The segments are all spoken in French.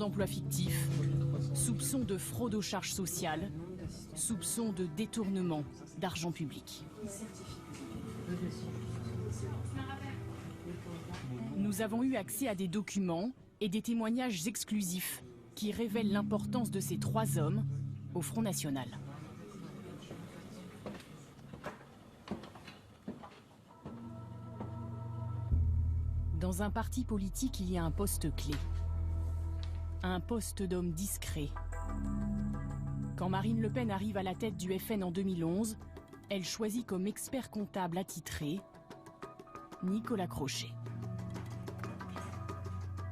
d'emplois fictifs, soupçons de fraude aux charges sociales, soupçons de détournement d'argent public. Nous avons eu accès à des documents et des témoignages exclusifs qui révèlent l'importance de ces 3 hommes au Front National. Dans un parti politique, il y a un poste clé. Un poste d'homme discret. Quand Marine Le Pen arrive à la tête du FN en 2011, elle choisit comme expert comptable attitré Nicolas Crochet.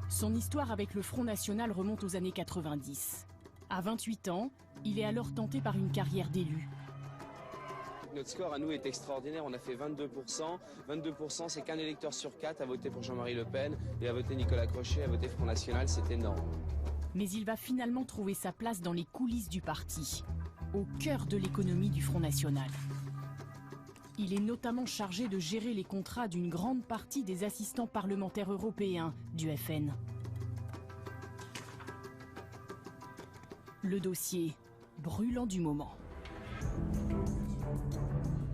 Son histoire avec le Front National remonte aux années 90. À 28 ans, il est alors tenté par une carrière d'élu. Notre score à nous est extraordinaire, on a fait 22%. 22%, c'est qu'un électeur sur 4 a voté pour Jean-Marie Le Pen et a voté Nicolas Crochet, a voté Front National, c'est énorme. Mais il va finalement trouver sa place dans les coulisses du parti, au cœur de l'économie du Front National. Il est notamment chargé de gérer les contrats d'une grande partie des assistants parlementaires européens du FN. Le dossier brûlant du moment.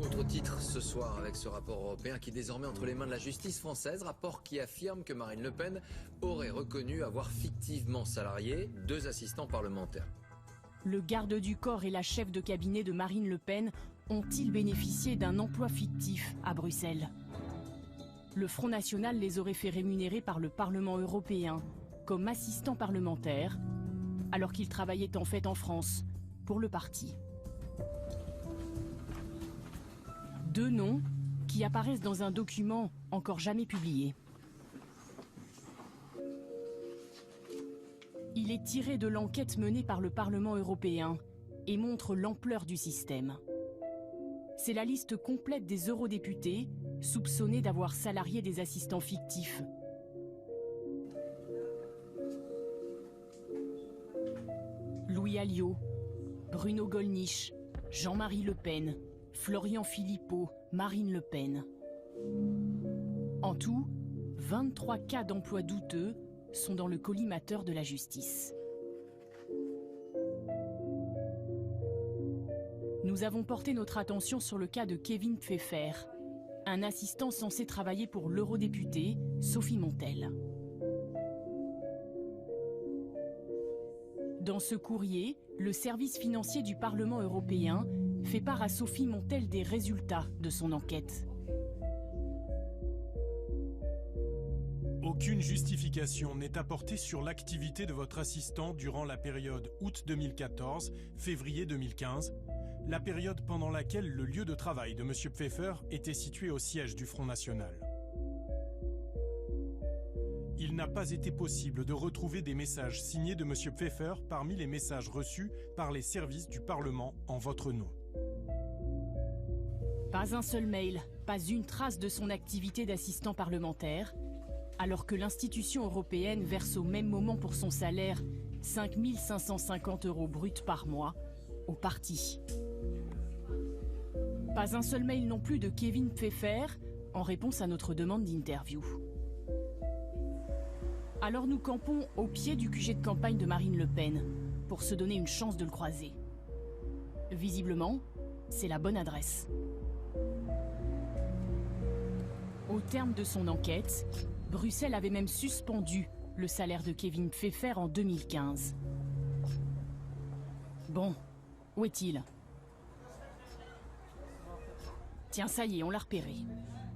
Autre titre ce soir avec ce rapport européen qui est désormais entre les mains de la justice française. Rapport qui affirme que Marine Le Pen aurait reconnu avoir fictivement salarié 2 assistants parlementaires. Le garde du corps et la chef de cabinet de Marine Le Pen ont-ils bénéficié d'un emploi fictif à Bruxelles? Le Front National les aurait fait rémunérer par le Parlement européen comme assistants parlementaires, alors qu'ils travaillaient en fait en France pour le parti. 2 noms qui apparaissent dans un document encore jamais publié. Il est tiré de l'enquête menée par le Parlement européen et montre l'ampleur du système. C'est la liste complète des eurodéputés soupçonnés d'avoir salarié des assistants fictifs. Louis Alliot, Bruno Gollnisch, Jean-Marie Le Pen, Florian Philippot, Marine Le Pen. En tout, 23 cas d'emploi douteux sont dans le collimateur de la justice. Nous avons porté notre attention sur le cas de Kevin Pfeffer, un assistant censé travailler pour l'eurodéputée Sophie Montel. Dans ce courrier, le service financier du Parlement européen fait part à Sophie Montel des résultats de son enquête. Aucune justification n'est apportée sur l'activité de votre assistant durant la période août 2014-février 2015, la période pendant laquelle le lieu de travail de M. Pfeffer était situé au siège du Front National. Il n'a pas été possible de retrouver des messages signés de M. Pfeffer parmi les messages reçus par les services du Parlement en votre nom. Pas un seul mail, pas une trace de son activité d'assistant parlementaire, alors que l'institution européenne verse au même moment pour son salaire 5 550 € bruts par mois au parti. Pas un seul mail non plus de Kevin Pfeffer en réponse à notre demande d'interview. Alors nous campons au pied du QG de campagne de Marine Le Pen pour se donner une chance de le croiser. Visiblement, c'est la bonne adresse. Au terme de son enquête, Bruxelles avait même suspendu le salaire de Kevin Pfeffer en 2015. Bon, où est-il? Tiens, ça y est, on l'a repéré.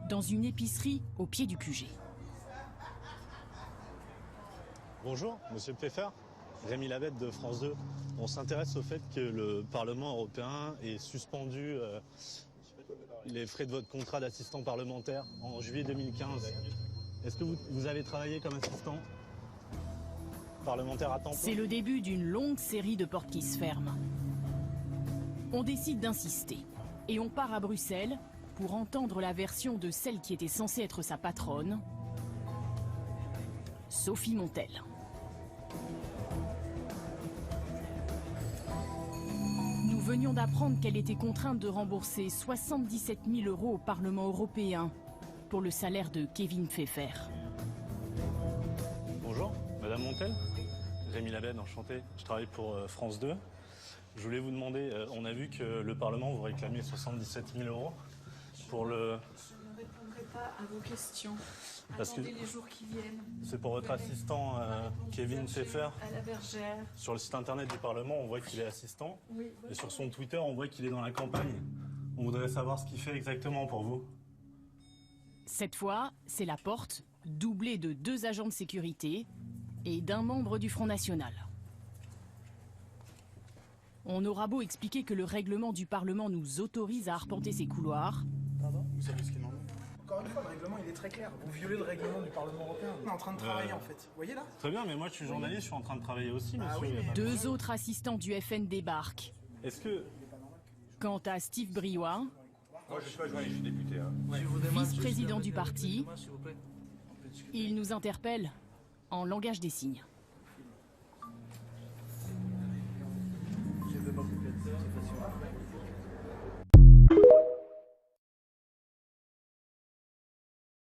Dans une épicerie au pied du QG. Bonjour, monsieur Pfeffer. Rémi Labette de France 2. On s'intéresse au fait que le Parlement européen ait suspendu les frais de votre contrat d'assistant parlementaire en juillet 2015. Est-ce que vous avez travaillé comme assistant parlementaire à temps plein? C'est le début d'une longue série de portes qui se ferment. On décide d'insister et on part à Bruxelles pour entendre la version de celle qui était censée être sa patronne, Sophie Montel. Nous venions d'apprendre qu'elle était contrainte de rembourser 77 000 € au Parlement européen pour le salaire de Kevin Pfeffer. Bonjour, madame Montel. Rémi Labed, enchanté. Je travaille pour France 2. Je voulais vous demander, on a vu que le Parlement vous réclamait 77 000 € pour le... Je ne répondrai pas à vos questions. Parce Attendez que les jours qui viennent. c'est pour votre assistant Kevin Pfeffer. À la bergère. Sur le site internet du Parlement, on voit qu'il est assistant. Oui. Et sur son Twitter, on voit qu'il est dans la campagne. On voudrait savoir ce qu'il fait exactement pour vous. Cette fois, c'est la porte, doublée de 2 agents de sécurité et d'un membre du Front National. On aura beau expliquer que le règlement du Parlement nous autorise à arpenter ces couloirs. Pardon ? Vous savez ce qu'il en est ? Encore une fois, le règlement il est très clair. Vous violez le règlement du Parlement européen. On est en train de travailler en fait. Vous voyez là ? Très bien, mais moi je suis journaliste, je suis en train de travailler aussi, monsieur. oui, mais- 2 autres assistants du FN débarquent. Est-ce que... Quant à Steve Briouat, Moi, je suis pas journaliste, je suis député. Hein. vice-président du parti, il nous interpelle en langage des signes. Je ne vais pas vous c'est facile.